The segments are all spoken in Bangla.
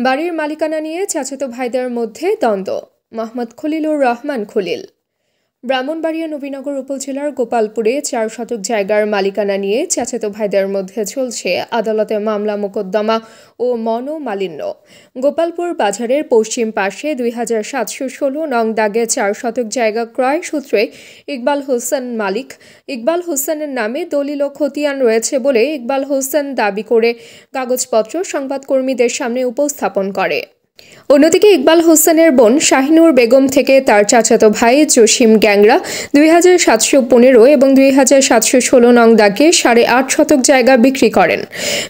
বাড়ির মালিকানা নিয়ে চাচাতো ভাইদের মধ্যে দ্বন্দ্ব। মোহাম্মদ খলিলুর রহমান খলিল। ব্রাহ্মণবাড়িয়া নবীনগর উপজেলার গোপালপুরে 4 শতক জায়গার মালিকানা নিয়ে চাচাতো ভাইদের মধ্যে চলছে আদালতে মামলা মোকদ্দমা ও মনোমালিন্য। গোপালপুর বাজারের পশ্চিম পাশে 2716 নং দাগে 4 শতক জায়গা ক্রয় সূত্রে ইকবাল হোসেন মালিক। ইকবাল হোসেনের নামে দলিল ও খতিয়ান রয়েছে বলে ইকবাল হোসেন দাবি করে কাগজপত্র সংবাদকর্মীদের সামনে উপস্থাপন করে। অন্যদিকে ইকবাল হোসেনের বোন শাহিনুর বেগম থেকে তার চাচাতো ভাই জসিম গ্যাংরা 2715 এবং 2716 নং দাগে 8.5 শতক জায়গা বিক্রি করেন।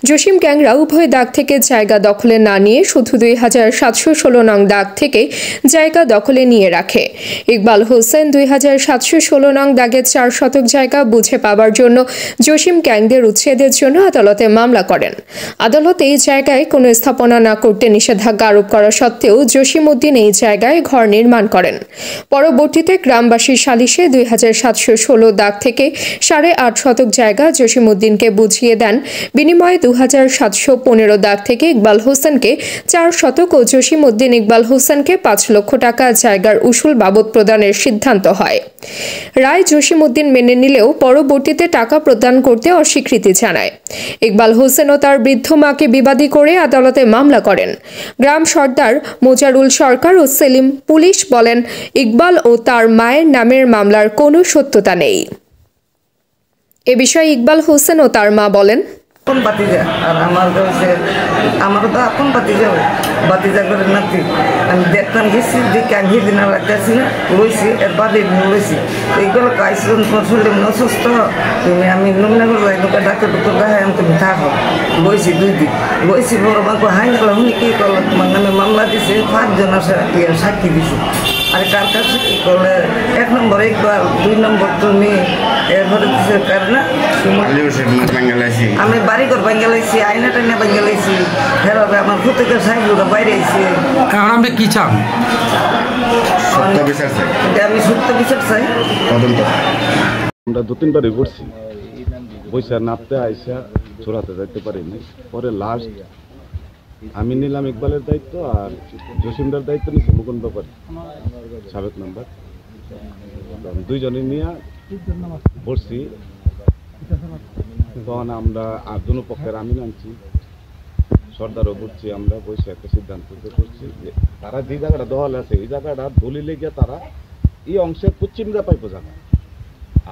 জসিম গ্যাংরা উভয় দাগ থেকে জায়গা দখলে না নিয়ে শুধু 2716 নং দাগ থেকে জায়গা দখলে নিয়ে রাখে। ইকবাল হোসেন 2716 নং দাগে 4 শতক জায়গা বুঝে পাবার জন্য জসিম গ্যাংদের উচ্ছেদের জন্য আদালতে মামলা করেন। আদালতে এই জায়গায় কোনো স্থাপনা না করতে নিষেধাজ্ঞা আরোপ করা সত্ত্বেও জসিম উদ্দিন এই জায়গায় ঘর নির্মাণ করেন। পরবর্তীতে গ্রামবাসীর সালিশে 2716 দাগ থেকে 8.5 শতক জায়গা জসিম উদ্দিনকে বুঝিয়ে দেন। বিনিময়ে 2715 দাগ থেকে ইকবাল হোসেনকে 4 শতক ও জসিম উদ্দিন ইকবাল হোসেনকে 5 লক্ষ টাকা জায়গার উসুল বাবদ প্রদানের সিদ্ধান্ত হয়। রায় জসিম উদ্দিন মেনে নিলেও পরবর্তীতে টাকা প্রদান করতে অস্বীকৃতি জানায়। ইকবাল হোসেন ও তার বৃদ্ধ মাকে বিবাদী করে আদালতে মামলা করেন। গ্রাম সর্দার মোজারুল সরকার ও সেলিম পুলিশ বলেন, ইকবাল ও তার মায়ের নামের মামলার কোনো সত্যতা নেই। এ বিষয়ে ইকবাল হোসেন ও তার মা বলেন, কোন বাতিজা আর আমারও তো আপন বাতিজা করে নাতি আমি দেখতাম গেছি যে কাঙ্গি দিন লাগতেছি না লইছি এর বাদে লইছি এইগুলো কাইসন শুনলে অসুস্থ তুমি আমি নমনগর যাই লোকের ডাক্তার দেখাই আমি তুমি থাকো লইছি 2 দিন লইছি বড় বাঁকো হাই গেল শুনি কি করলো তোমার নামে মামলা দিছে 5 জন সাক্ষী দিছে। আর কার কাছে কি করলে 1 নম্বর একবার 2 নম্বর তুমি এরপরে দিছে কার না আমি বাড়িঘর বাঙ্গালাইছি আইনা টাইনা বাঙ্গালাইছি ফেরাবে আমার প্রত্যেকের সাইডগুলো বাইরে আইছি। এখন আপনি কি চান? আমি সত্য বিচার চাই। আমরা 2-3বারই করছি বৈশা নাপতে আইসা চোরাতে যাইতে পারিনি। পরে লাস্ট আমি নিলাম ইকবালের দায়িত্ব আর জসিমদার দায়িত্ব নিচ্ছে মুকুন্দ ব্যাপারী সাবেক নাম্বার। দুইজনে নিয়ে পড়ছি। তখন আমরা আর দুনো পক্ষের আমি আনছি সর্দারও করছি। আমরা বসে একটা সিদ্ধান্ত করছি যে তারা যে জায়গাটা দল আছে এই জায়গাটা দলিলে গিয়ে তারা এই অংশের পশ্চিমটা পাইব জায়গা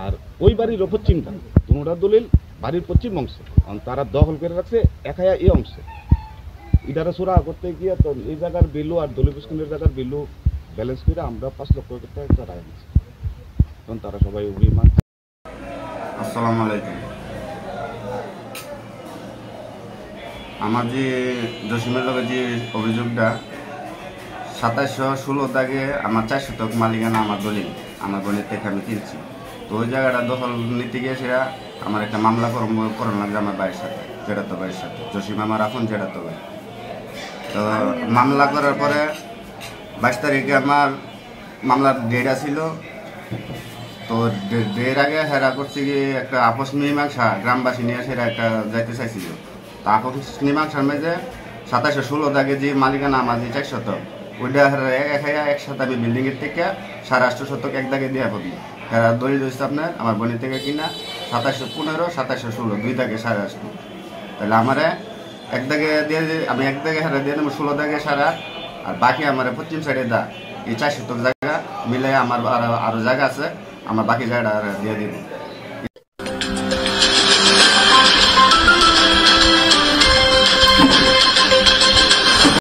আর ওই বাড়িরও পশ্চিমটা দুটা দলিল বাড়ির পশ্চিম অংশে তারা দখল করে রাখছে একাইয়া এই অংশে। ইটারা চোরা করতে গিয়ে তো এই জায়গার বিলু আর দলিপুষ্কুলের জায়গার বিলু ব্যালেন্স করে আমরা 5 লক্ষ টাকা রায় নিচ্ছি। তখন তারা সবাই অভিমান। আসসালামু আলাইকুম। আমার যে জসিমের লগে যে অভিযোগটা 2716 দাগে আমার 4 শতক মালিকানা আমার দলিল আমার বোনের থেকে আমি কিনছি। তো ওই জায়গাটা দখল নিতে গিয়ে সেটা আমার একটা মামলা করানো লাগবে আমার ভাইয়ের সাথে জেঠাতো ভাইয়ের সাথে। জসিম আমার এখন জেঠাতো ভাই। তো মামলা করার পরে 22 তারিখে আমার মামলার ডেট ছিল। তো ডের আগে হেরা করছে কি একটা আপস মীমাংসা গ্রামবাসী নিয়ে সেটা একটা যাইতে চাইছিল। তো আপস মীমাংসার মেঝে 2716 দাগে যে মালিকানা আমার যে 4 শতক ওইটা একসাথে আমি বিল্ডিংয়ের থেকে 8.5 শতক এক দাগে দেওয়া পাবি। হেরা দলিল হচ্ছে আপনার আমার বোনের থেকে কিনা 2715 2716 2 দাগে 8.5। তাহলে আমার এক দাগে দিয়ে আমি এক দাগে হেরা দিয়ে দেবো 16 দাগে 8.5 আর বাকি আমার পশ্চিম সাইডে দা এই 4 শতক জায়গা মিলে আমার আরও জায়গা আছে আমার বাকি জায়গাটা দিয়ে দিব।